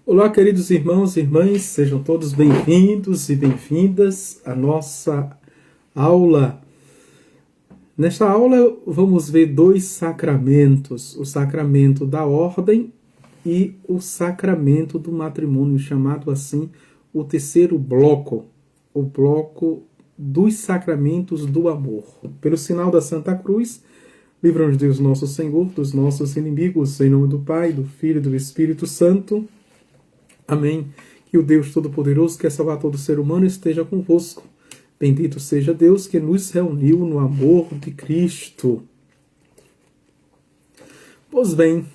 Olá, queridos irmãos e irmãs, sejam todos bem-vindos e bem-vindas à nossa aula. Nesta aula vamos ver dois sacramentos, o sacramento da ordem e o sacramento do matrimônio, chamado assim o terceiro bloco, o bloco dos sacramentos do amor. Pelo sinal da Santa Cruz, livra-nos Deus nosso Senhor dos nossos inimigos, em nome do Pai, do Filho e do Espírito Santo. Amém. Que o Deus Todo-Poderoso, que é salvar todo ser humano, esteja convosco. Bendito seja Deus que nos reuniu no amor de Cristo. Pois bem,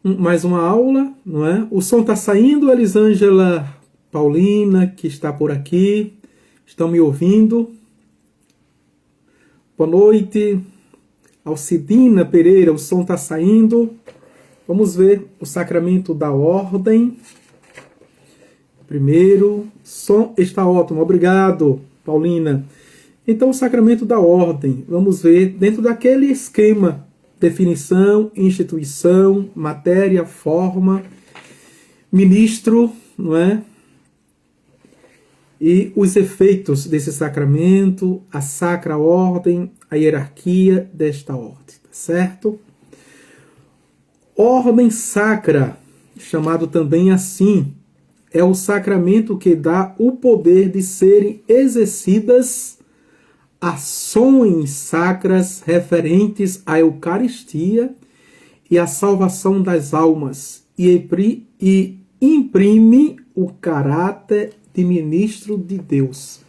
mais uma aula, não é? O som está saindo, Elisângela Paulina, que está por aqui. Estão me ouvindo? Boa noite. Alcidina Pereira, o som está saindo. Vamos ver o sacramento da ordem. Primeiro, som está ótimo, obrigado, Paulina. Então, o sacramento da ordem, vamos ver dentro daquele esquema: definição, instituição, matéria, forma, ministro, não é? E os efeitos desse sacramento, a sacra ordem, a hierarquia desta ordem, tá certo? Ordem sacra, chamado também assim, é o sacramento que dá o poder de serem exercidas ações sacras referentes à Eucaristia e à salvação das almas e imprime o caráter de ministro de Deus.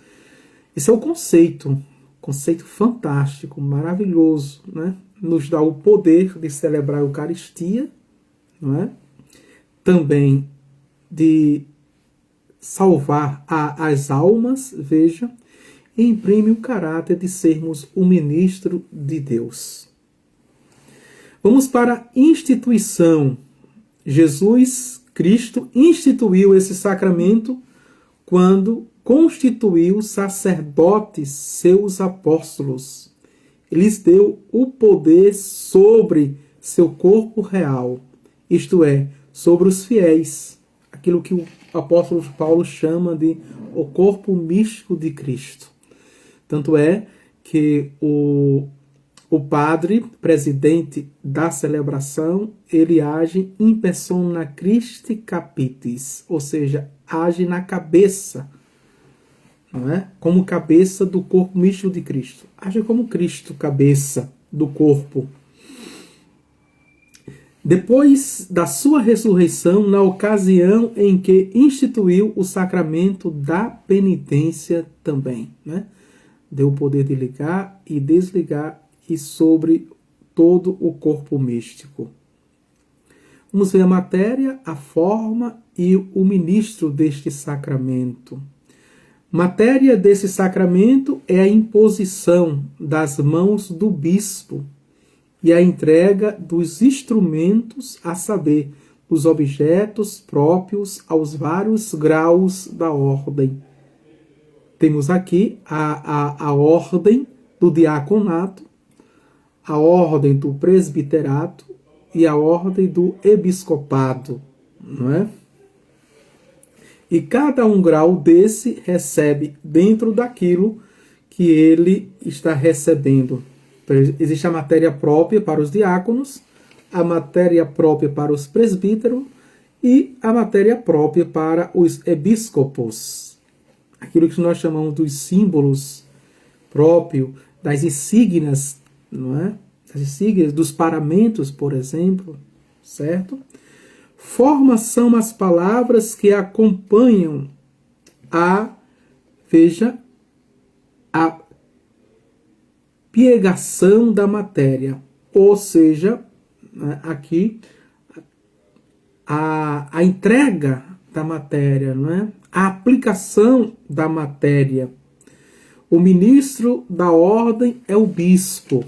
Esse é o conceito fantástico, maravilhoso, né? Nos dá o poder de celebrar a Eucaristia, não é? Também de salvar as almas, veja, e imprime o caráter de sermos o ministro de Deus. Vamos para a instituição. Jesus Cristo instituiu esse sacramento quando constituiu sacerdotes seus apóstolos. Ele lhes deu o poder sobre seu corpo real, isto é, sobre os fiéis, aquilo que o apóstolo Paulo chama de o corpo místico de Cristo. Tanto é que o padre, presidente da celebração, ele age in persona Christi capitis, ou seja, age na cabeça, não é? Como cabeça do corpo místico de Cristo. Age como Cristo, cabeça do corpo. Depois da sua ressurreição, na ocasião em que instituiu o sacramento da penitência também, né? Deu o poder de ligar e desligar e sobre todo o corpo místico. Vamos ver a matéria, a forma e o ministro deste sacramento. Matéria desse sacramento é a imposição das mãos do bispo e a entrega dos instrumentos, a saber, dos objetos próprios aos vários graus da ordem. Temos aqui a ordem do diaconato, a ordem do presbiterato e a ordem do episcopado, não é? E cada um grau desse recebe dentro daquilo que ele está recebendo. Existe a matéria própria para os diáconos, a matéria própria para os presbíteros e a matéria própria para os episcopos. Aquilo que nós chamamos dos símbolos próprios, das insígnias, não é? Das insígnias, dos paramentos, por exemplo, certo? Formas são as palavras que acompanham a piegação da matéria, ou seja, aqui a entrega da matéria, não é? A aplicação da matéria. O ministro da ordem é o bispo,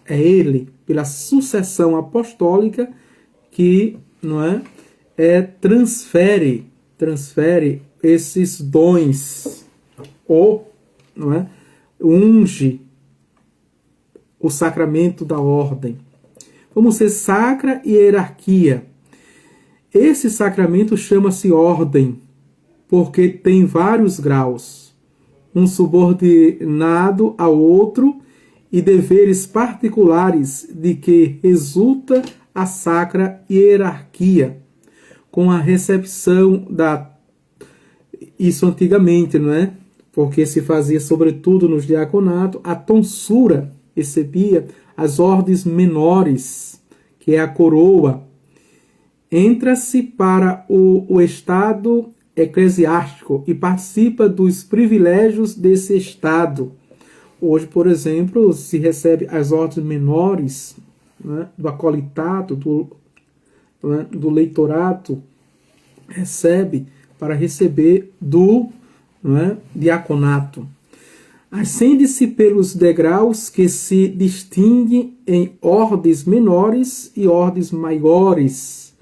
é ele, pela sucessão apostólica, que não é, transfere esses dons, ou não é, unge o sacramento da ordem. Vamos ser sacra e hierarquia. Esse sacramento chama-se ordem, porque tem vários graus, um subordinado ao outro e deveres particulares de que resulta a sacra hierarquia, com a recepção da... Isso antigamente, não é? Porque se fazia sobretudo nos diaconatos, a tonsura recebia as ordens menores, que é a coroa. Entra-se para o estado eclesiástico e participa dos privilégios desse estado. Hoje, por exemplo, se recebe as ordens menores, né, do acolitato, do leitorato, recebe para receber do, né, diaconato. Ascende-se pelos degraus que se distinguem em ordens menores e ordens maiores,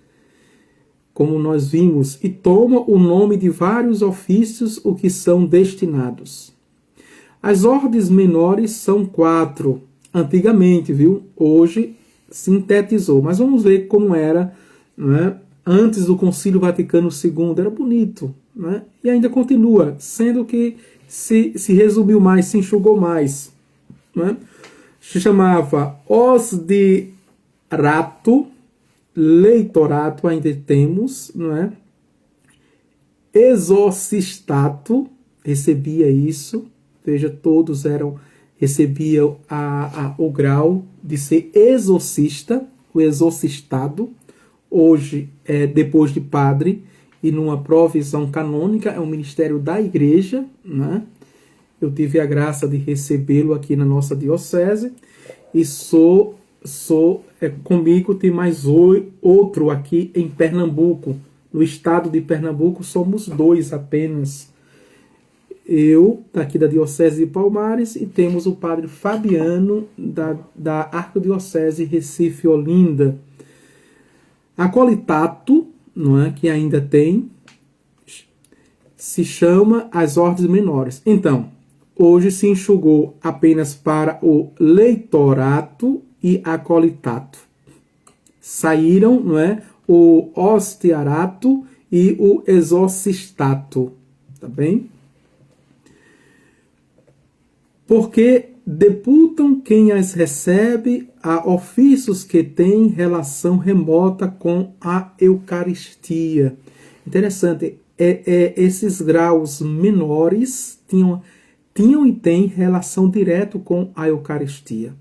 como nós vimos, e toma o nome de vários ofícios o que são destinados. As ordens menores são 4, antigamente, viu? Hoje sintetizou, mas vamos ver como era, né? Antes do Concílio Vaticano II, era bonito, né? E ainda continua, sendo que se resumiu mais, se enxugou mais, né? Se chamava osdirato, leitorato, ainda temos, não é? Exorcistato, recebia isso, veja, todos recebiam o grau de ser exorcista, o exorcistado. Hoje, depois de padre, e numa provisão canônica, é um ministério da igreja, né? Eu tive a graça de recebê-lo aqui na nossa diocese, e comigo tem mais outro aqui em Pernambuco. No estado de Pernambuco somos 2 apenas. Eu, daqui da diocese de Palmares, e temos o padre Fabiano, da Arquidiocese Recife Olinda. Acolitato, não é, que ainda tem, se chama as ordens menores. Então, hoje se enxugou apenas para o leitorato e acolitato. Saíram, não é, o ostiarato e o exorcistato, tá bem? Porque deputam quem as recebe a ofícios que têm relação remota com a Eucaristia. Interessante, esses graus menores tinham e têm relação direta com a Eucaristia,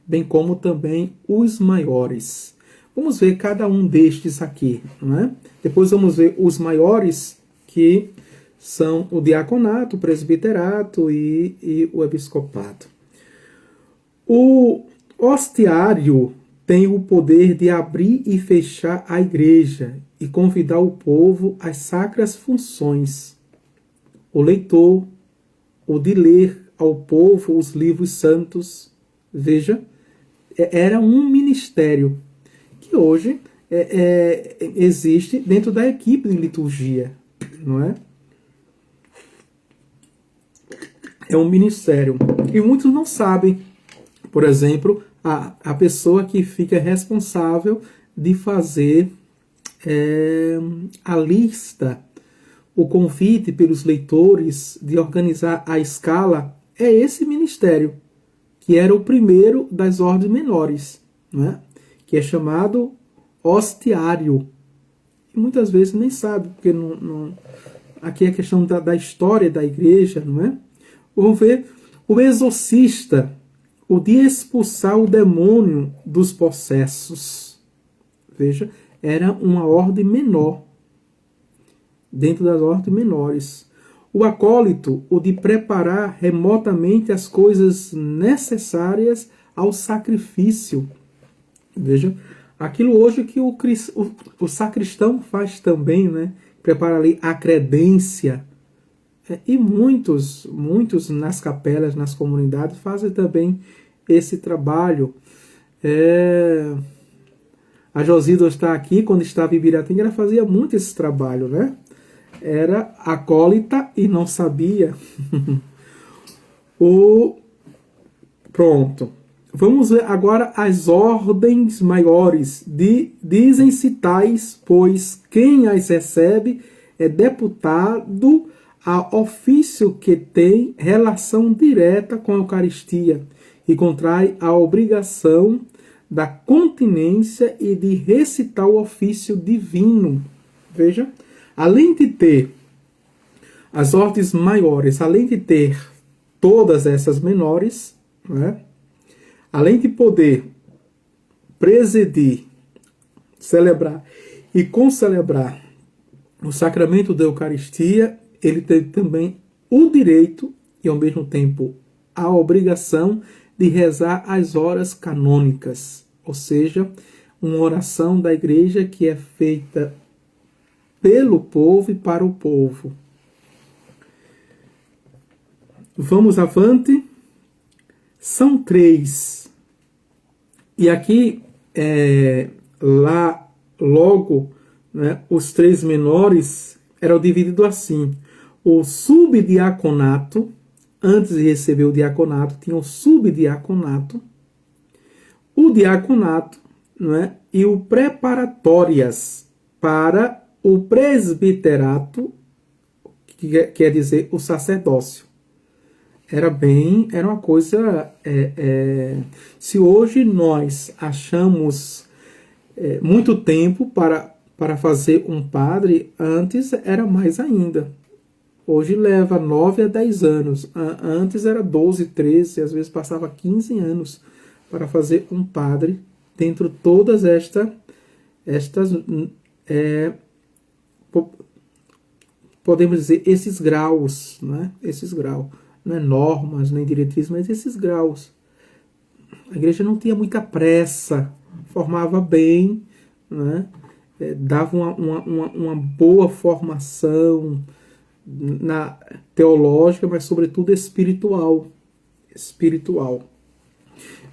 bem como também os maiores. Vamos ver cada um destes aqui, não é? Depois vamos ver os maiores, que são o diaconato, o presbiterato e o episcopado. O hostiário tem o poder de abrir e fechar a igreja e convidar o povo às sacras funções. O leitor, o de ler ao povo os livros santos. Veja, era um ministério que hoje existe dentro da equipe de liturgia, não é? É um ministério. E muitos não sabem. Por exemplo, a pessoa que fica responsável de fazer a lista, o convite pelos leitores, de organizar a escala, é esse ministério, que era o primeiro das ordens menores, né? Que é chamado hostiário. E muitas vezes nem sabe, porque aqui é a questão da história da igreja, não é? Vamos ver o exorcista, o de expulsar o demônio dos possessos. Veja, era uma ordem menor, dentro das ordens menores. O acólito, o de preparar remotamente as coisas necessárias ao sacrifício. Veja, aquilo hoje que o sacristão faz também, né? Prepara ali a credência. E muitos nas capelas, nas comunidades, fazem também esse trabalho. A Josida está aqui, quando estava em Ibiratinga, ela fazia muito esse trabalho, né? Era acólita e não sabia. Pronto. Vamos ver agora as ordens maiores. Dizem-se tais, pois quem as recebe é deputado a ofício que tem relação direta com a Eucaristia e contrai a obrigação da continência e de recitar o ofício divino. Veja, além de ter as ordens maiores, além de ter todas essas menores, né? Além de poder presidir, celebrar e concelebrar o sacramento da Eucaristia, ele tem também o direito e, ao mesmo tempo, a obrigação de rezar as horas canônicas, ou seja, uma oração da Igreja que é feita pelo povo e para o povo. Vamos avante. São 3. E aqui, lá, logo, né, os 3 menores eram divididos assim. O subdiaconato, antes de receber o diaconato, tinha o subdiaconato, o diaconato, né, e o preparatórias para o presbiterato, que quer dizer o sacerdócio. Era uma coisa. Se hoje nós achamos muito tempo para fazer um padre, antes era mais ainda. Hoje leva 9 a 10 anos. Antes era 12, 13, às vezes passava 15 anos para fazer um padre dentro de todas estas. Podemos dizer esses graus, né? Esses graus. Não é normas, nem diretrizes, mas esses graus. A igreja não tinha muita pressa, formava bem, né? Dava uma boa formação na teológica, mas sobretudo espiritual.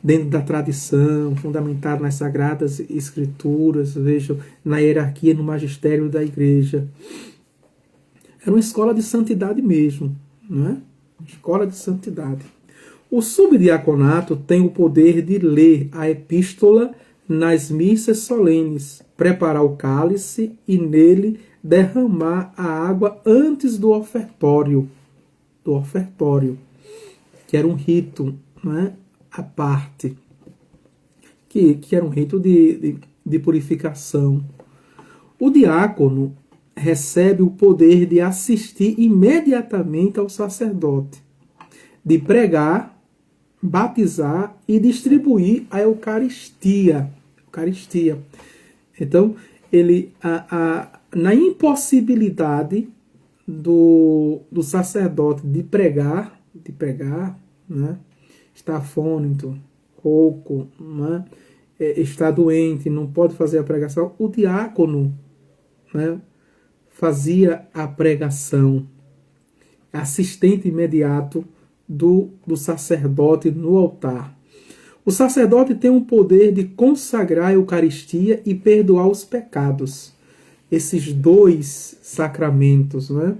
Dentro da tradição, fundamentado nas Sagradas Escrituras, vejam, na hierarquia, no magistério da igreja. Era uma escola de santidade mesmo, não é? Escola de santidade. O subdiaconato tem o poder de ler a epístola nas missas solenes, preparar o cálice e nele derramar a água antes do ofertório. Que era um rito, né, à parte, que era um rito de purificação. O diácono recebe o poder de assistir imediatamente ao sacerdote, de pregar, batizar e distribuir a Eucaristia. Então, ele, na impossibilidade do sacerdote de pregar, né, está afônito, rouco, né, está doente, não pode fazer a pregação, o diácono, né, fazia a pregação, assistente imediato do sacerdote no altar. O sacerdote tem o poder de consagrar a Eucaristia e perdoar os pecados. Esses 2 sacramentos, né,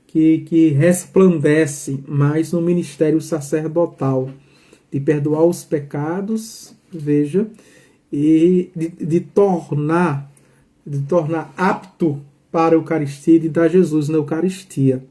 que resplandecem mais no ministério sacerdotal, de perdoar os pecados, veja, e de tornar apto para a Eucaristia, de dar Jesus na Eucaristia.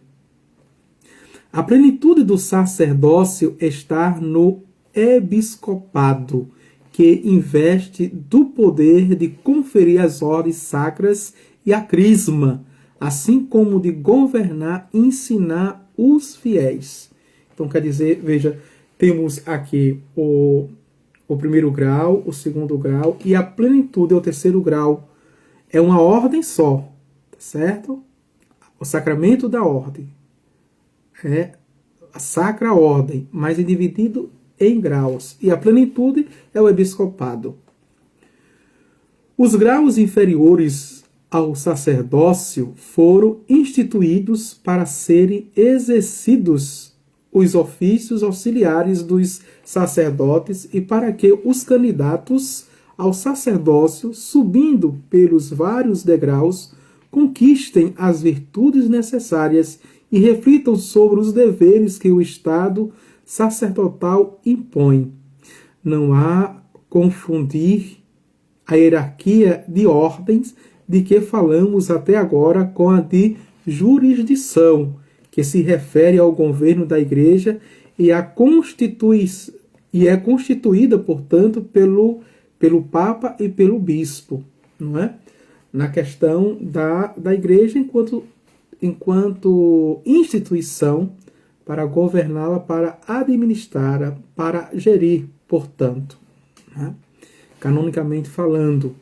A plenitude do sacerdócio está no episcopado, que investe do poder de conferir as ordens sacras e a crisma, assim como de governar e ensinar os fiéis. Então, quer dizer, veja, temos aqui o primeiro grau, o segundo grau, e a plenitude é o terceiro grau. É uma ordem só, certo? O sacramento da ordem é a sacra ordem, mas é dividido em graus. E a plenitude é o episcopado. Os graus inferiores ao sacerdócio foram instituídos para serem exercidos os ofícios auxiliares dos sacerdotes e para que os candidatos ao sacerdócio, subindo pelos vários degraus, conquistem as virtudes necessárias e reflitam sobre os deveres que o Estado sacerdotal impõe. Não há confundir a hierarquia de ordens de que falamos até agora com a de jurisdição, que se refere ao governo da Igreja e é constituída, portanto, pelo Papa e pelo Bispo, não é? Na questão da Igreja enquanto instituição para governá-la, para administrá-la, para gerir, portanto, né? Canonicamente falando,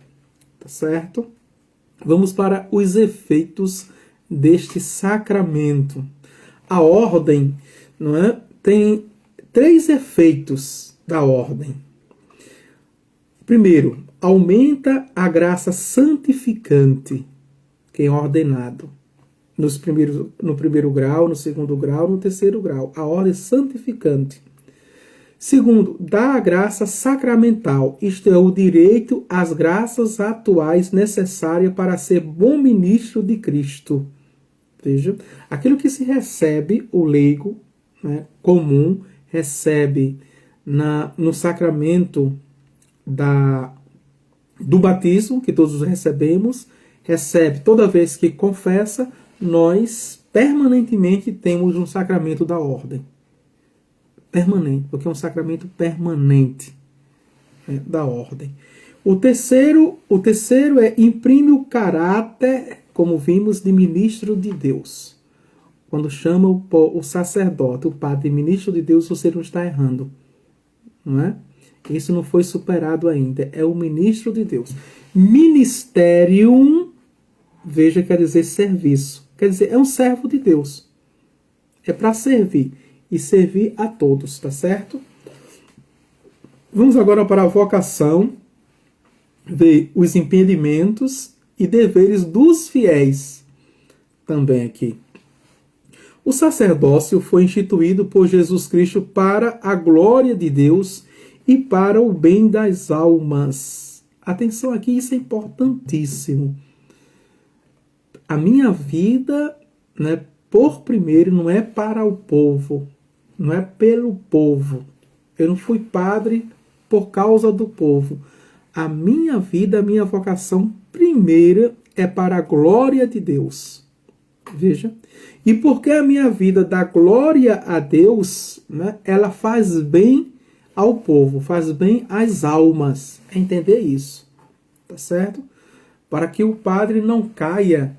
tá certo? Vamos para os efeitos deste sacramento. A ordem, não é? Tem 3 efeitos da ordem. Primeiro, aumenta a graça santificante, quem é ordenado. No primeiro grau, no segundo grau, no terceiro grau. A ordem santificante. Segundo, dá a graça sacramental, isto é, o direito às graças atuais necessárias para ser bom ministro de Cristo. Veja, aquilo que se recebe, o leigo, né, comum, recebe no sacramento do batismo, que todos recebemos, recebe toda vez que confessa, nós permanentemente temos um sacramento da ordem. Permanente, porque é um sacramento permanente, né, da ordem. O terceiro imprime o caráter, como vimos, de ministro de Deus. Quando chama o sacerdote, o padre, de ministro de Deus, você não está errando. Não é? Isso não foi superado ainda. É o ministro de Deus. Ministerium, veja, quer dizer serviço. Quer dizer, é um servo de Deus. É para servir. E servir a todos, tá certo? Vamos agora para a vocação, ver os impedimentos e deveres dos fiéis também aqui. O sacerdócio foi instituído por Jesus Cristo para a glória de Deus e para o bem das almas. Atenção aqui, isso é importantíssimo. A minha vida, né, por primeiro, não é para o povo, não é pelo povo. Eu não fui padre por causa do povo. A minha vida, a minha vocação primeira é para a glória de Deus. Veja. E porque a minha vida dá glória a Deus, né, ela faz bem ao povo, faz bem às almas. É entender isso. Tá certo? Para que o padre não caia,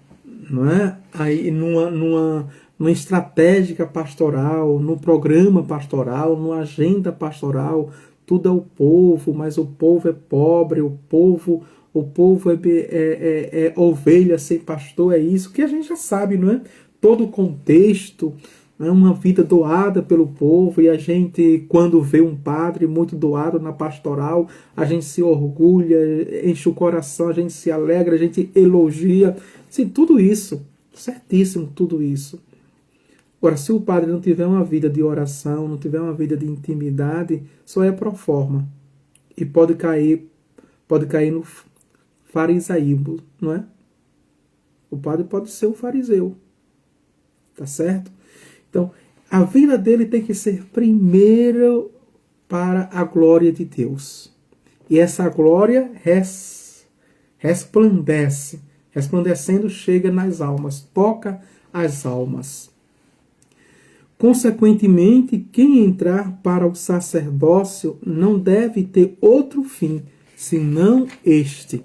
não é, aí numa estratégia pastoral, no programa pastoral, numa agenda pastoral, tudo é o povo, mas o povo é pobre, o povo é ovelha sem pastor, é isso, que a gente já sabe, não é? Todo o contexto, é uma vida doada pelo povo, e a gente, quando vê um padre muito doado na pastoral, a gente se orgulha, enche o coração, a gente se alegra, a gente elogia, sim, tudo isso, certíssimo, tudo isso. Agora, se o padre não tiver uma vida de oração, não tiver uma vida de intimidade, só é pro forma. E pode cair no farisaísmo, não é? O padre pode ser um fariseu. Tá certo? Então, a vida dele tem que ser primeiro para a glória de Deus. E essa glória resplandece. Resplandecendo, chega nas almas, toca as almas. Consequentemente, quem entrar para o sacerdócio não deve ter outro fim, senão este.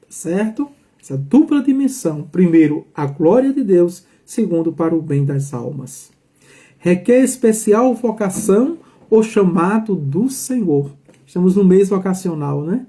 Certo? Essa dupla dimensão. Primeiro, a glória de Deus. Segundo, para o bem das almas. Requer especial vocação ou chamado do Senhor. Estamos no mês vocacional, né?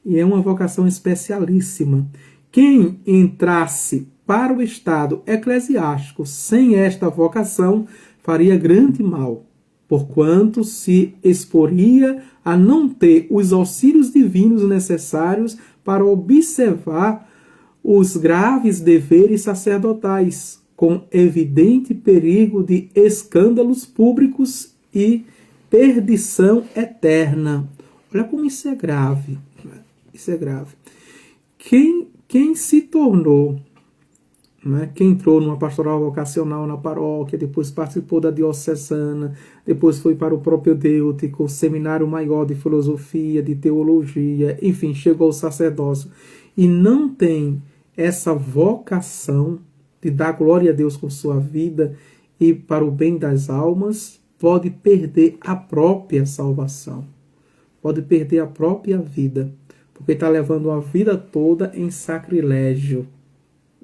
E é uma vocação especialíssima. Quem entrasse para o estado eclesiástico sem esta vocação faria grande mal, porquanto se exporia a não ter os auxílios divinos necessários para observar os graves deveres sacerdotais, com evidente perigo de escândalos públicos e perdição eterna. Olha como isso é grave. Isso é grave. Quem se tornou, né? Quem entrou numa pastoral vocacional na paróquia, depois participou da diocesana, depois foi para o propedêutico, seminário maior de filosofia, de teologia, enfim, chegou ao sacerdócio e não tem essa vocação de dar glória a Deus com sua vida e para o bem das almas, pode perder a própria salvação, pode perder a própria vida, porque está levando a vida toda em sacrilégio.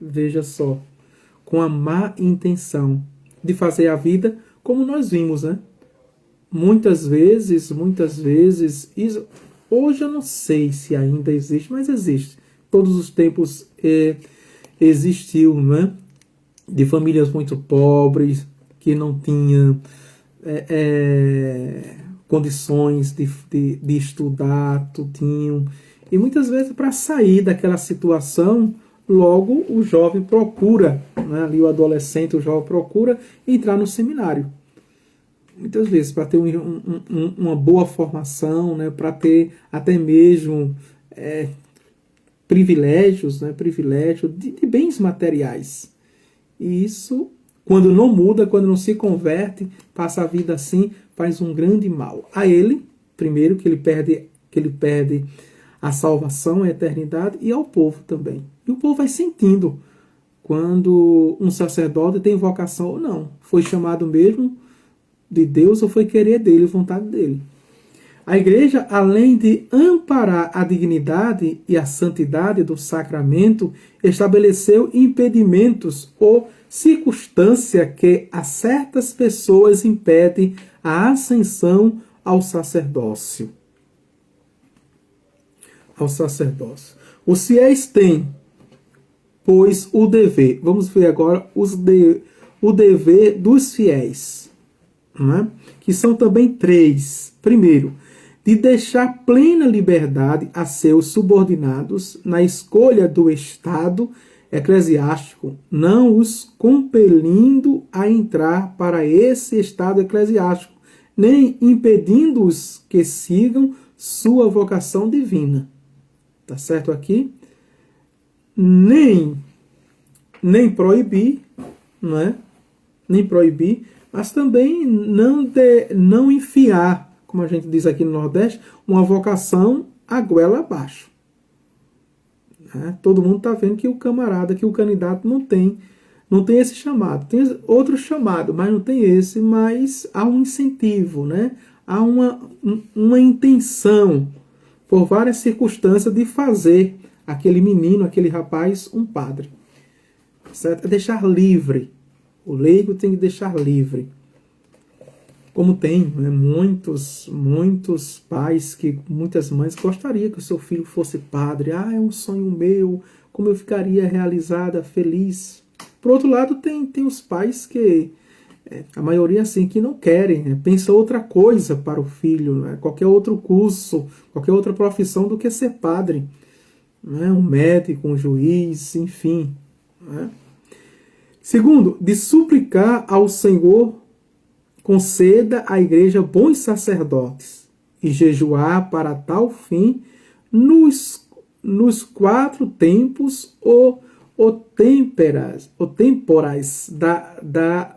Veja só, com a má intenção de fazer a vida como nós vimos, né? Muitas vezes, isso, hoje eu não sei se ainda existe, mas existe. Todos os tempos existiu, né? De famílias muito pobres, que não tinham condições de estudar, tinham. E muitas vezes, para sair daquela situação, logo o jovem procura, né, ali o adolescente, o jovem procura entrar no seminário. Muitas vezes para ter uma boa formação, né, para ter até mesmo privilégios, né, privilégio de bens materiais. E isso, quando não muda, quando não se converte, passa a vida assim, faz um grande mal. A ele, primeiro, que ele perde a salvação, a eternidade, e ao povo também. E o povo vai sentindo quando um sacerdote tem vocação ou não. Foi chamado mesmo de Deus ou foi querer dele, vontade dele. A igreja, além de amparar a dignidade e a santidade do sacramento, estabeleceu impedimentos ou circunstância que a certas pessoas impede a ascensão ao sacerdócio. Os fiéis têm, pois, o dever. Vamos ver agora o dever dos fiéis, né? Que são também 3. Primeiro, de deixar plena liberdade a seus subordinados na escolha do estado eclesiástico, não os compelindo a entrar para esse estado eclesiástico, nem impedindo-os que sigam sua vocação divina. Tá certo aqui? Nem proibir, não é? Nem proibir, mas também não enfiar, como a gente diz aqui no Nordeste, uma vocação a goela abaixo. Todo mundo está vendo que o camarada, que o candidato não tem esse chamado. Tem outro chamado, mas não tem esse, mas há um incentivo, né? Há uma intenção, por várias circunstâncias, de fazer aquele menino, aquele rapaz, um padre. Certo? É deixar livre. O leigo tem que deixar livre. Como tem, né, muitos pais, muitas mães gostariam que o seu filho fosse padre. Ah, é um sonho meu, como eu ficaria realizada, feliz. Por outro lado, tem os pais que, a maioria assim, que não querem, né, pensa outra coisa para o filho, né, qualquer outro curso, qualquer outra profissão do que ser padre. Né, um médico, um juiz, enfim. Né. Segundo, de suplicar ao Senhor conceda à igreja bons sacerdotes e jejuar para tal fim nos 4 tempos ou temporais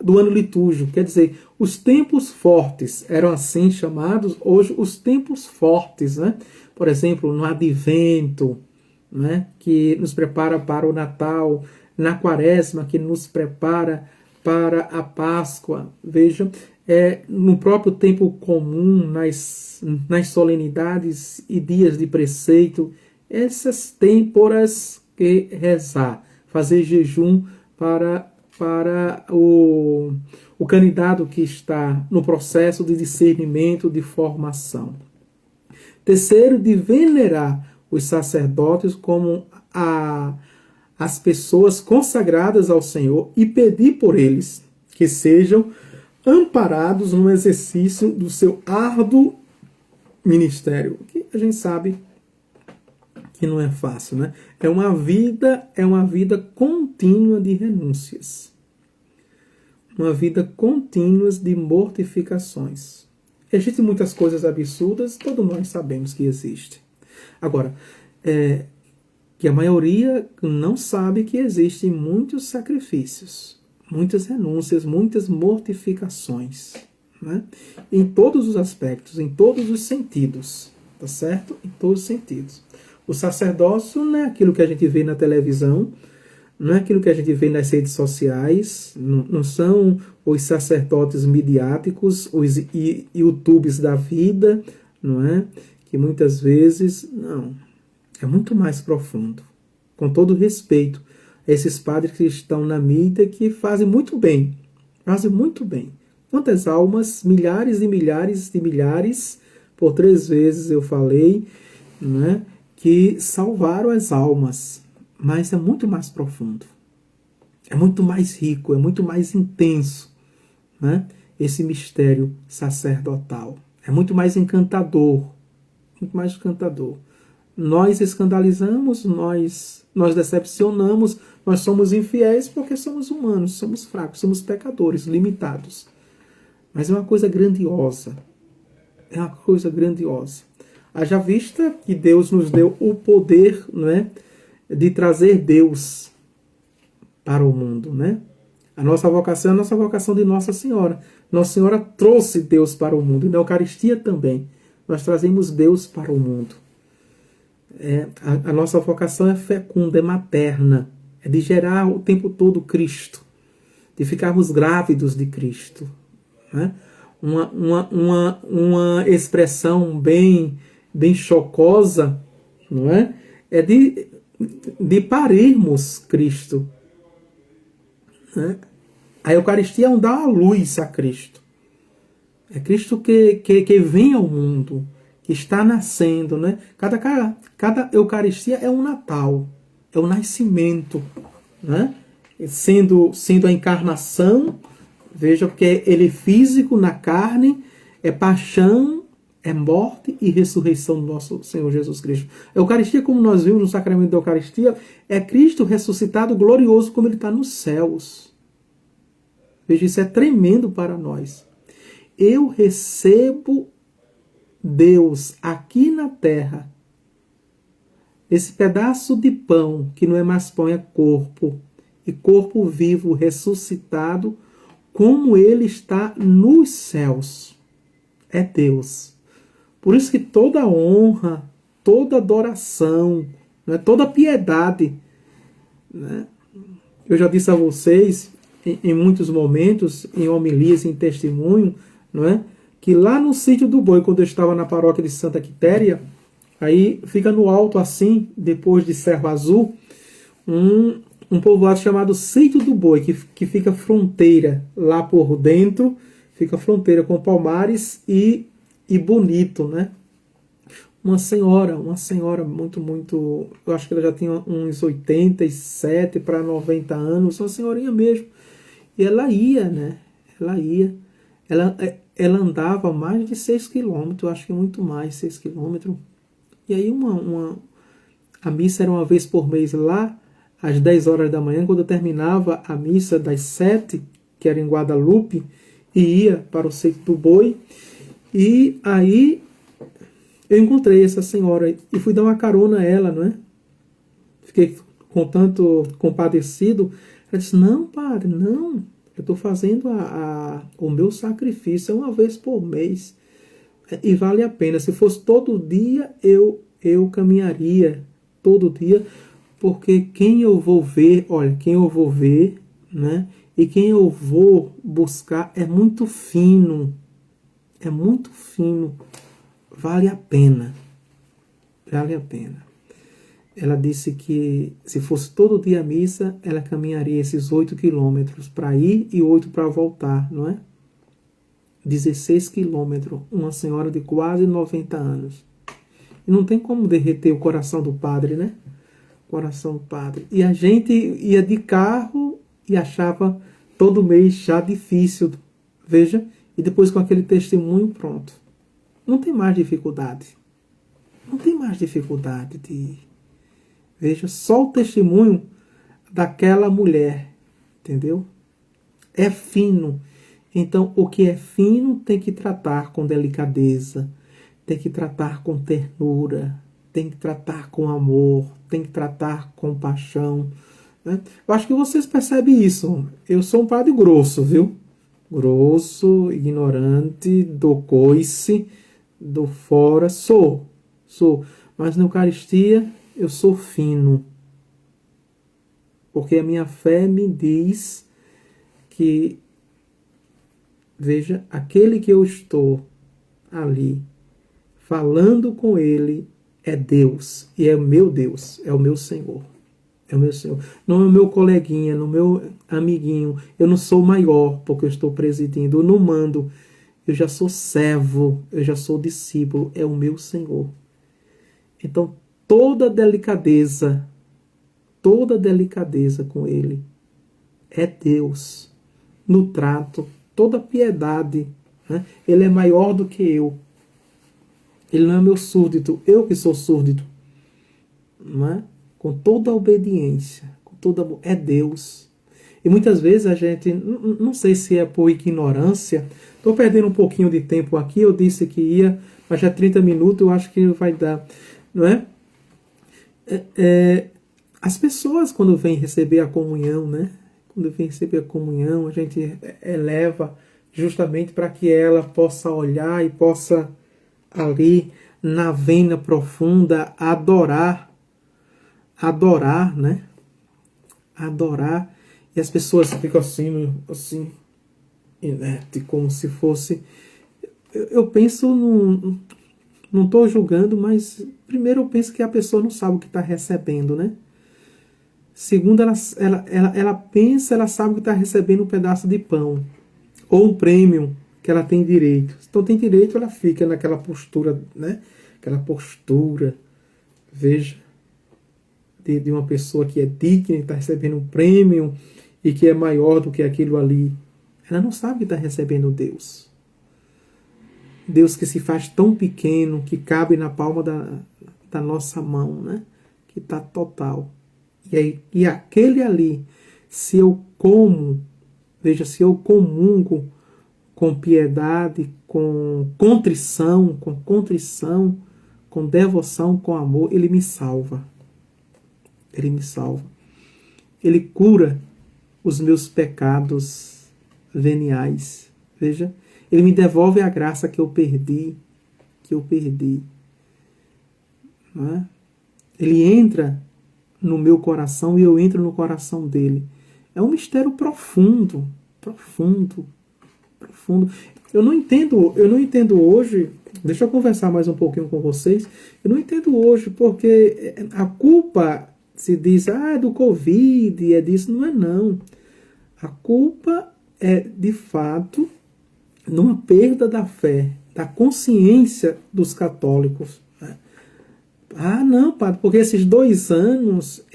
do ano litúrgico. Quer dizer, os tempos fortes eram assim chamados, hoje os tempos fortes, né? Por exemplo, no Advento, né? Que nos prepara para o Natal, na Quaresma, que nos prepara para a Páscoa. Vejam, no próprio tempo comum, nas solenidades e dias de preceito, essas têmporas que rezar, fazer jejum para o candidato que está no processo de discernimento, de formação. Terceiro, de venerar os sacerdotes como as pessoas consagradas ao Senhor e pedir por eles que sejam amparados no exercício do seu árduo ministério, que a gente sabe que não é fácil, né? É uma vida contínua de renúncias, uma vida contínua de mortificações. Existem muitas coisas absurdas, todos nós sabemos que existe. Agora, que a maioria não sabe que existem muitos sacrifícios, muitas renúncias, muitas mortificações, né? Em todos os aspectos, em todos os sentidos, tá certo? Em todos os sentidos. O sacerdócio não é aquilo que a gente vê na televisão, não é aquilo que a gente vê nas redes sociais, não são os sacerdotes midiáticos, os YouTubes da vida, não é? Que muitas vezes, não, é muito mais profundo. Com todo respeito a esses padres que estão na mídia, que fazem muito bem, fazem muito bem. Quantas almas, milhares e milhares de milhares, por 3 vezes eu falei, não é? Que salvaram as almas. Mas é muito mais profundo, é muito mais rico, é muito mais intenso, né? Esse mistério sacerdotal. É muito mais encantador, muito mais encantador. Nós escandalizamos, nós decepcionamos, nós somos infiéis porque somos humanos, somos fracos, somos pecadores, limitados. Mas é uma coisa grandiosa, é uma coisa grandiosa. Haja vista que Deus nos deu o poder, não é? De trazer Deus para o mundo, né? A nossa vocação é a nossa vocação de Nossa Senhora. Nossa Senhora trouxe Deus para o mundo. E na Eucaristia também. Nós trazemos Deus para o mundo. A nossa vocação é fecunda, é materna. É de gerar o tempo todo Cristo. De ficarmos grávidos de Cristo. Né? Uma expressão bem chocosa, não é? É de parirmos Cristo. Né? A Eucaristia é um dar a luz a Cristo. É Cristo que vem ao mundo, que está nascendo. Né? Cada Eucaristia é um Natal, é um nascimento. Né? Sendo a encarnação, veja que ele é físico na carne, é paixão, é morte e ressurreição do nosso Senhor Jesus Cristo. A Eucaristia, como nós vimos no sacramento da Eucaristia, é Cristo ressuscitado glorioso como ele está nos céus. Veja, isso é tremendo para nós. Eu recebo Deus aqui na terra. Esse pedaço de pão, que não é mais pão, é corpo. E corpo vivo, ressuscitado, como ele está nos céus. É Deus. Por isso que toda honra, toda adoração, né, toda piedade, né, eu já disse a vocês, em muitos momentos, em homilias, em testemunho, não é, que lá no sítio do Boi, quando eu estava na paróquia de Santa Quitéria, aí fica no alto assim, depois de Serra Azul, um povoado chamado Sítio do Boi, que fica fronteira lá por dentro, fica fronteira com Palmares e Bonito, né? Uma senhora muito, eu acho que ela já tinha uns 87 para 90 anos, uma senhorinha mesmo. E ela ia, né? Ela andava mais de 6 quilômetros, acho que muito mais, 6 quilômetros. E aí a missa era uma vez por mês lá, às 10 horas da manhã, quando eu terminava a missa das 7, que era em Guadalupe, e ia para o Sítio do Boi. E aí eu encontrei essa senhora e fui dar uma carona a ela, não é? Fiquei com tanto compadecido. Ela disse, não, padre, não. Eu estou fazendo o meu sacrifício, é uma vez por mês. E vale a pena. Se fosse todo dia, eu caminharia todo dia. Porque quem eu vou ver, né? E quem eu vou buscar é muito fino. É muito fino. Vale a pena. Vale a pena. Ela disse que se fosse todo dia a missa, ela caminharia esses 8 quilômetros para ir e 8 para voltar, não é? 16 quilômetros. Uma senhora de quase 90 anos. E não tem como derreter o coração do padre, né? Coração do padre. E a gente ia de carro e achava todo mês já difícil. Veja, e depois com aquele testemunho, pronto. Não tem mais dificuldade. Não tem mais dificuldade de ir. Veja, só o testemunho daquela mulher, entendeu? É fino. Então, o que é fino tem que tratar com delicadeza, tem que tratar com ternura, tem que tratar com amor, tem que tratar com paixão, né? Eu acho que vocês percebem isso. Eu sou um padre grosso, viu? Grosso, ignorante, dou coice, dou fora, sou. Mas na Eucaristia eu sou fino. Porque a minha fé me diz que, veja, aquele que eu estou ali falando com ele é Deus. E é o meu Deus, é o meu Senhor. É o meu Senhor. Não é o meu coleguinha, não é o meu amiguinho. Eu não sou maior porque eu estou presidindo. Eu não mando. Eu já sou servo, eu já sou discípulo. É o meu Senhor. Então, toda delicadeza com ele é Deus. No trato, toda piedade, né? Ele é maior do que eu. Ele não é meu súdito, eu que sou súdito. Não é? Com toda a obediência, com toda é Deus. E muitas vezes a gente, não sei se é por ignorância, estou perdendo um pouquinho de tempo aqui, eu disse que ia, mas já 30 minutos eu acho que vai dar, não é? As pessoas quando vêm receber a comunhão, né? Quando vem receber a comunhão, a gente eleva justamente para que ela possa olhar e possa ali na vena profunda adorar, né? Adorar. E as pessoas ficam assim, inerte, como se fosse... Eu penso, não estou julgando, mas primeiro eu penso que a pessoa não sabe o que está recebendo, né? Segundo, ela pensa, ela sabe que está recebendo um pedaço de pão, ou um prêmio que ela tem direito. Então tem direito, ela fica naquela postura, né? Aquela postura, veja, de uma pessoa que é digna, que está recebendo um prêmio e que é maior do que aquilo ali. Ela não sabe que está recebendo Deus. Deus que se faz tão pequeno, que cabe na palma da nossa mão, né? Que está total. E aquele ali, se eu veja, se eu comungo com piedade, com contrição, com devoção, com amor, ele me salva. Ele me salva. Ele cura os meus pecados veniais. Veja, ele me devolve a graça que eu perdi. Não é? Ele entra no meu coração e eu entro no coração dele. É um mistério profundo. Eu não entendo hoje, deixa eu conversar mais um pouquinho com vocês, eu não entendo hoje porque a culpa se diz, é do Covid, é disso, não é não. A culpa é, de fato, numa perda da fé, da consciência dos católicos. Ah, não, padre, porque esses 2 anos,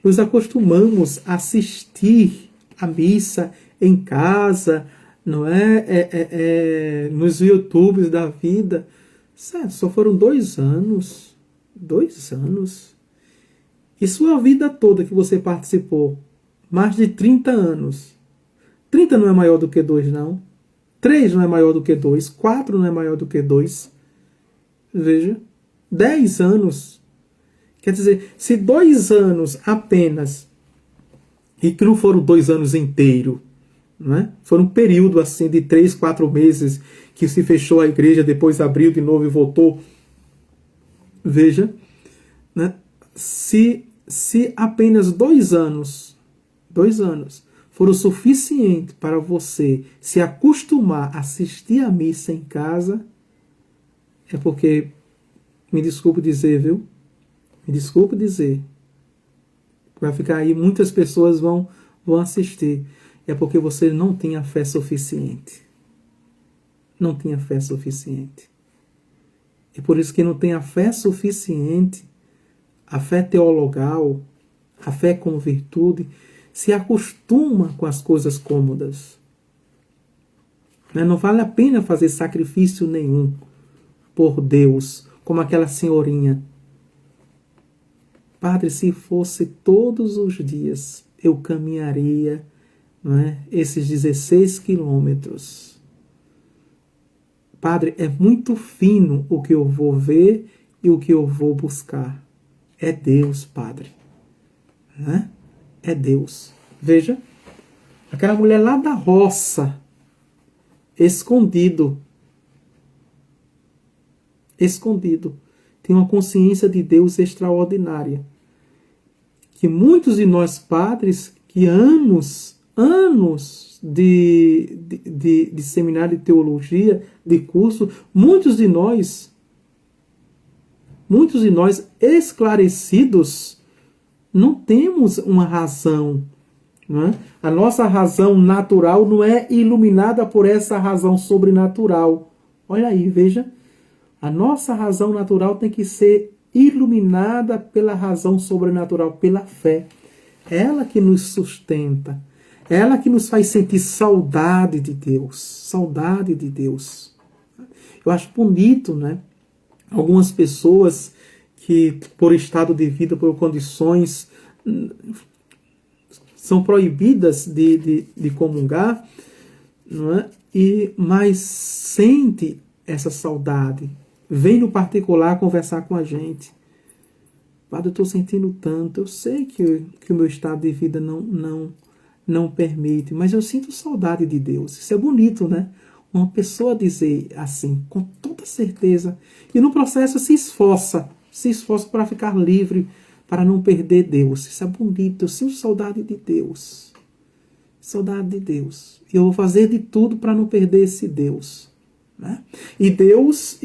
nos acostumamos a assistir a missa em casa, não é? Nos YouTubes da vida. Certo, só foram 2 anos. 2 anos. E sua vida toda que você participou, mais de 30 anos. 30 não é maior do que 2, não. 3 não é maior do que 2. 4 não é maior do que 2. Veja. 10 anos. Quer dizer, se 2 anos apenas, e que não foram 2 anos inteiros, não é? Foram um período assim de 3, 4 meses que se fechou a igreja, depois abriu de novo e voltou. Veja, né? Se apenas 2 anos foram suficiente para você se acostumar a assistir a missa em casa, é porque, me desculpe dizer, viu? Me desculpe dizer. Vai ficar aí, muitas pessoas vão assistir. É porque você não tem a fé suficiente. Não tem a fé suficiente. E por isso que não tem a fé suficiente, a fé teologal, a fé com virtude, se acostuma com as coisas cômodas. Não vale a pena fazer sacrifício nenhum por Deus, como aquela senhorinha. Padre, se fosse todos os dias, eu caminharia, não é, esses 16 quilômetros. Padre, é muito fino o que eu vou ver e o que eu vou buscar é Deus, Padre. Né? É Deus. Veja, aquela mulher lá da roça, escondido, tem uma consciência de Deus extraordinária. Que muitos de nós padres, que anos de seminário de teologia, de curso, muitos de nós esclarecidos, não temos uma razão. Não é? A nossa razão natural não é iluminada por essa razão sobrenatural. Olha aí, veja. A nossa razão natural tem que ser iluminada pela razão sobrenatural, pela fé. Ela que nos sustenta. Ela que nos faz sentir saudade de Deus. Saudade de Deus. Eu acho bonito, né? Algumas pessoas que, por estado de vida, por condições, são proibidas de comungar, não é? Mas sente essa saudade. Vem no particular conversar com a gente. Padre, eu estou sentindo tanto. Eu sei que o meu estado de vida não permite, mas eu sinto saudade de Deus. Isso é bonito, né? Uma pessoa dizer assim, com toda certeza. E no processo se esforça para ficar livre, para não perder Deus. Isso é bonito. Eu sinto saudade de Deus. Saudade de Deus. E eu vou fazer de tudo para não perder esse Deus. Né? E Deus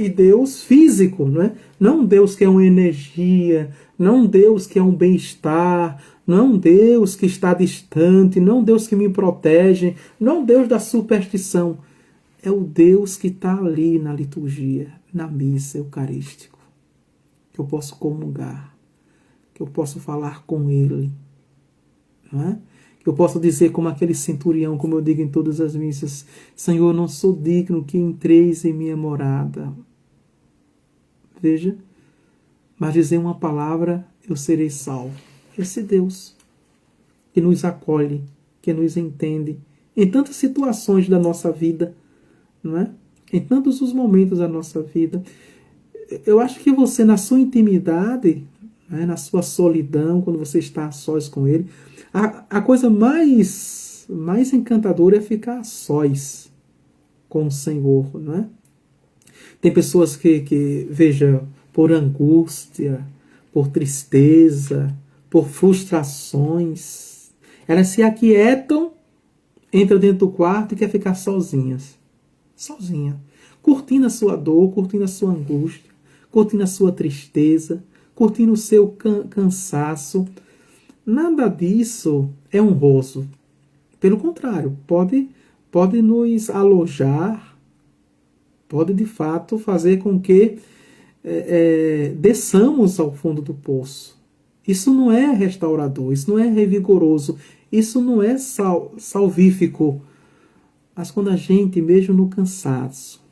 físico, não é? Não um Deus que é uma energia, não um Deus que é um bem-estar, não um Deus que está distante, não um Deus que me protege, não um Deus da superstição. É o Deus que está ali na liturgia, na missa eucarística, que eu posso comungar, que eu posso falar com Ele, não é? Que eu posso dizer como aquele centurião, como eu digo em todas as missas, Senhor, não sou digno que entreis em minha morada. Veja, mas dizer uma palavra, eu serei salvo. Esse Deus que nos acolhe, que nos entende em tantas situações da nossa vida, não é? Em tantos os momentos da nossa vida. Eu acho que você, na sua intimidade, né, na sua solidão, quando você está a sós com Ele, a coisa mais encantadora é ficar a sós com o Senhor, não é? Tem pessoas que veja, por angústia, por tristeza, por frustrações, elas se aquietam, entram dentro do quarto e quer ficar sozinha, curtindo a sua dor, curtindo a sua angústia, curtindo a sua tristeza, curtindo o seu cansaço. Nada disso é honroso. Pelo contrário, pode nos alojar, pode de fato fazer com que desçamos ao fundo do poço. Isso não é restaurador, isso não é revigoroso, isso não é salvífico. Mas quando a gente, mesmo no cansaço,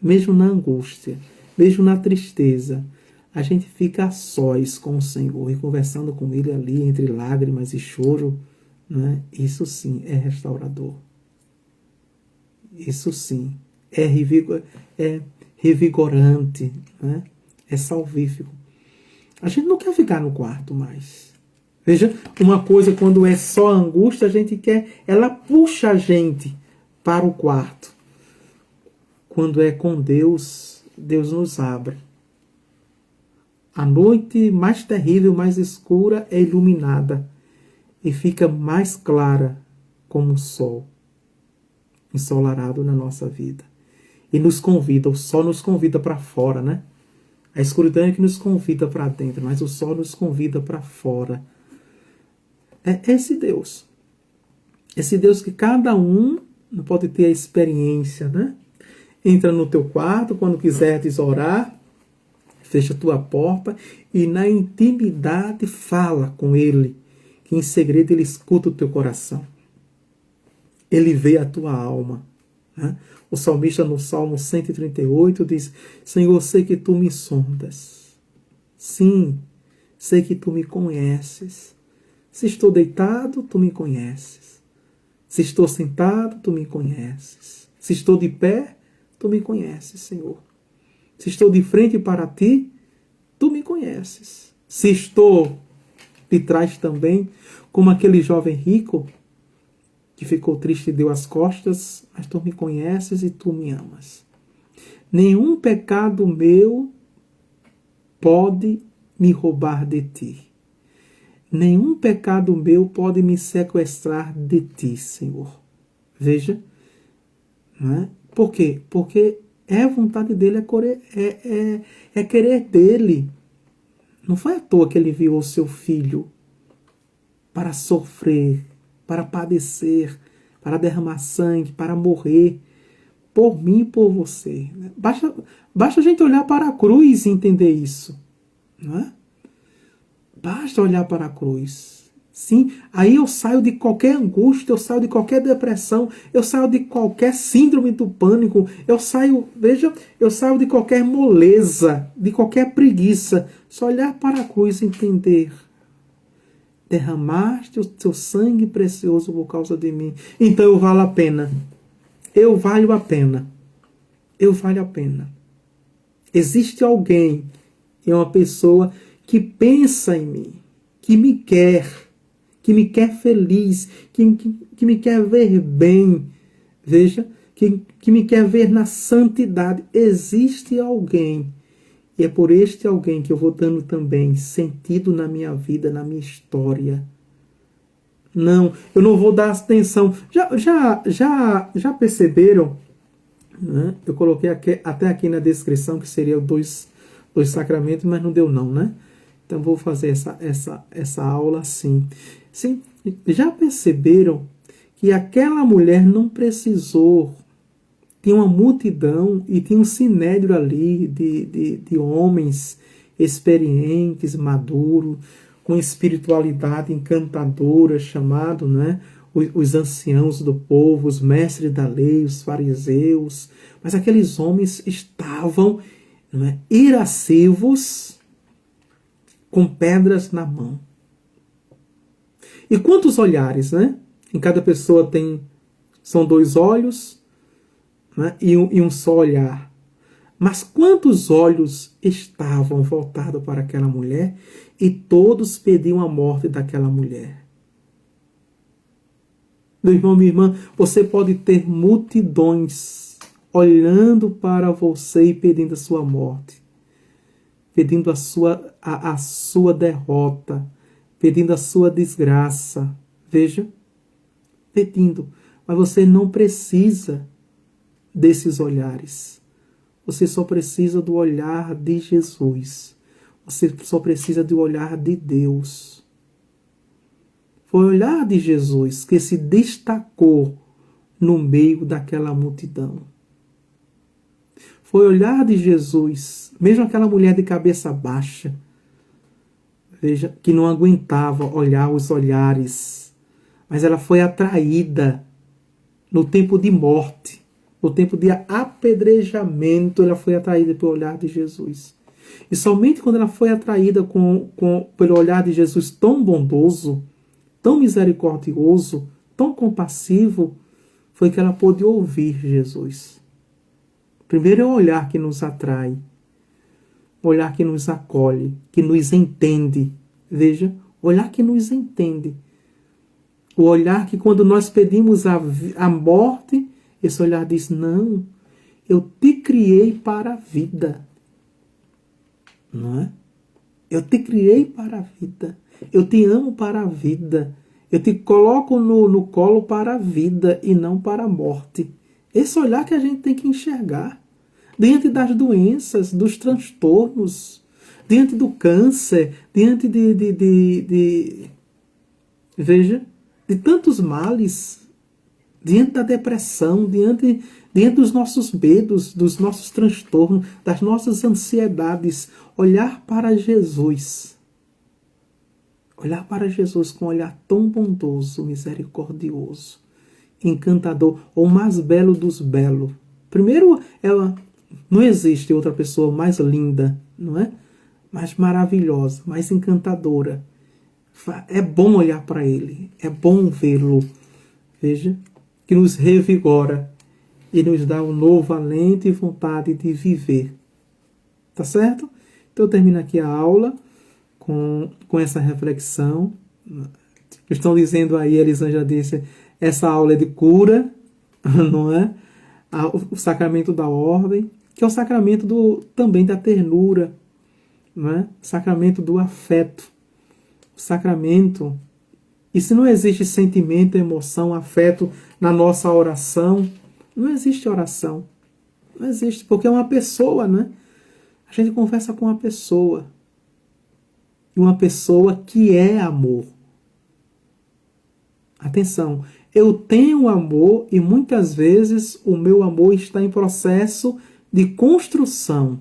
mesmo na angústia, mesmo na tristeza, a gente fica a sós com o Senhor e conversando com Ele ali entre lágrimas e choro, né? Isso sim é restaurador. Isso sim é revigorante, né? É salvífico. A gente não quer ficar no quarto mais. Veja, uma coisa quando é só angústia, a gente quer, ela puxa a gente para o quarto. Quando é com Deus, Deus nos abre. A noite mais terrível, mais escura é iluminada e fica mais clara como um sol ensolarado na nossa vida. E nos convida, o sol nos convida para fora, né? A escuridão é que nos convida para dentro, mas o sol nos convida para fora. É esse Deus. Esse Deus que cada um pode ter a experiência, né? Entra no teu quarto quando quiseres orar, fecha a tua porta e na intimidade fala com Ele, que em segredo Ele escuta o teu coração. Ele vê a tua alma. Né? O salmista no Salmo 138 diz, Senhor, sei que Tu me sondas. Sim, sei que Tu me conheces. Se estou deitado, Tu me conheces. Se estou sentado, Tu me conheces. Se estou de pé, Tu me conheces, Senhor. Se estou de frente para Ti, tu me conheces. Se estou, te traz também, como aquele jovem rico que ficou triste e deu as costas, mas tu me conheces e tu me amas. Nenhum pecado meu pode me roubar de ti. Nenhum pecado meu pode me sequestrar de ti, Senhor. Veja, não é? Por quê? Porque a vontade dele, é querer dele. Não foi à toa que ele enviou o seu filho para sofrer, para padecer, para derramar sangue, para morrer por mim e por você. Basta a gente olhar para a cruz e entender isso. Não é? Basta olhar para a cruz. Sim, aí eu saio de qualquer angústia, eu saio de qualquer depressão, eu saio de qualquer síndrome do pânico, eu saio de qualquer moleza, de qualquer preguiça. Só olhar para a cruz e entender. Derramaste o teu sangue precioso por causa de mim. Então eu valo a pena. Eu valho a pena. Eu valho a pena. Existe alguém, uma pessoa que pensa em mim, que me quer feliz, que me quer ver bem, veja, que me quer ver na santidade. Existe alguém, e é por este alguém que eu vou dando também sentido na minha vida, na minha história. Não, eu não vou dar atenção. Já perceberam? Né? Eu coloquei até aqui na descrição que seria dois sacramentos, mas não deu não, né? Então vou fazer essa aula assim. Sim, já perceberam que aquela mulher não precisou, tinha uma multidão e tinha um sinédrio ali de homens experientes, maduros, com espiritualidade encantadora, chamado, né, os anciãos do povo, os mestres da lei, os fariseus. Mas aqueles homens estavam, né, irascivos, com pedras na mão. E quantos olhares, né? Em cada pessoa são 2 olhos, né, e um só olhar. Mas quantos olhos estavam voltados para aquela mulher e todos pediam a morte daquela mulher? Meu irmão, minha irmã, você pode ter multidões olhando para você e pedindo a sua morte, pedindo a sua derrota, pedindo a sua desgraça. Veja, pedindo. Mas você não precisa desses olhares. Você só precisa do olhar de Jesus. Você só precisa do olhar de Deus. Foi o olhar de Jesus que se destacou no meio daquela multidão. Foi o olhar de Jesus, mesmo aquela mulher de cabeça baixa, veja, que não aguentava olhar os olhares, mas ela foi atraída no tempo de morte, no tempo de apedrejamento, ela foi atraída pelo olhar de Jesus. E somente quando ela foi atraída pelo olhar de Jesus tão bondoso, tão misericordioso, tão compassivo, foi que ela pôde ouvir Jesus. Primeiro é o olhar que nos atrai, o olhar que nos acolhe, que nos entende. Veja, o olhar que nos entende. O olhar que quando nós pedimos a morte, esse olhar diz, não, eu te criei para a vida. Não é? Eu te criei para a vida. Eu te amo para a vida. Eu te coloco no colo para a vida e não para a morte. Esse olhar que a gente tem que enxergar. Diante das doenças, dos transtornos, diante do câncer, diante veja, de tantos males, diante da depressão, diante dos nossos medos, dos nossos transtornos, das nossas ansiedades, olhar para Jesus. Olhar para Jesus com um olhar tão bondoso, misericordioso, encantador, o mais belo dos belos. Primeiro, não existe outra pessoa mais linda, não é? Mais maravilhosa, mais encantadora. É bom olhar para ele, é bom vê-lo. Veja, que nos revigora e nos dá um novo alento e vontade de viver. Tá certo? Então eu termino aqui a aula com essa reflexão. Estão dizendo aí, a Elisângela disse, essa aula é de cura, não é? O sacramento da ordem, que é o sacramento também da ternura, não é? O sacramento do afeto. O sacramento. E se não existe sentimento, emoção, afeto na nossa oração, não existe oração. Não existe, porque é uma pessoa, né? A gente conversa com uma pessoa. E uma pessoa que é amor. Atenção, eu tenho amor e muitas vezes o meu amor está em processo de construção.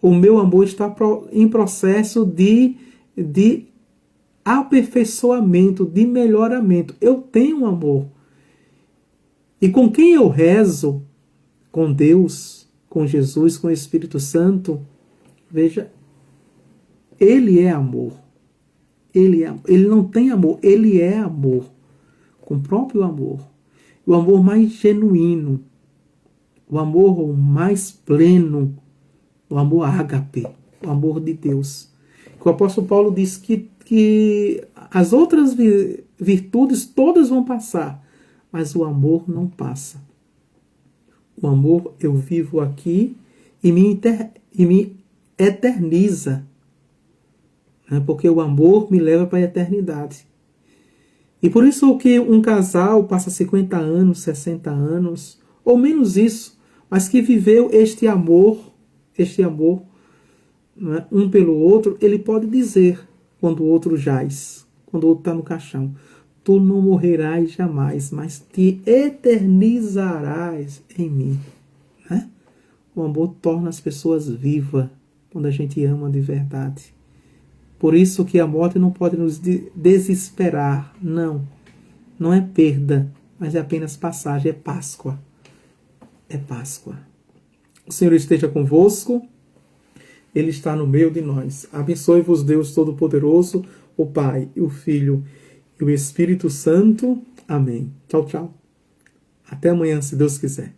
O meu amor está em processo de aperfeiçoamento, de melhoramento. Eu tenho amor. E com quem eu rezo, com Deus, com Jesus, com o Espírito Santo, veja, Ele é amor. Ele não tem amor, Ele é amor. Com o próprio amor. O amor mais genuíno. O amor mais pleno. O amor ágape. O amor de Deus. O apóstolo Paulo diz que as outras virtudes todas vão passar, mas o amor não passa. O amor eu vivo aqui e me eterniza, né? Porque o amor me leva para a eternidade. E por isso que um casal passa 50 anos, 60 anos, ou menos isso, mas que viveu este amor, né, um pelo outro, ele pode dizer, quando o outro jaz, quando o outro está no caixão, tu não morrerás jamais, mas te eternizarás em mim. Né? O amor torna as pessoas vivas quando a gente ama de verdade. Por isso que a morte não pode nos desesperar. Não. Não é perda, mas é apenas passagem. É Páscoa. É Páscoa. O Senhor esteja convosco. Ele está no meio de nós. Abençoe-vos, Deus Todo-Poderoso, o Pai, o Filho e o Espírito Santo. Amém. Tchau, tchau. Até amanhã, se Deus quiser.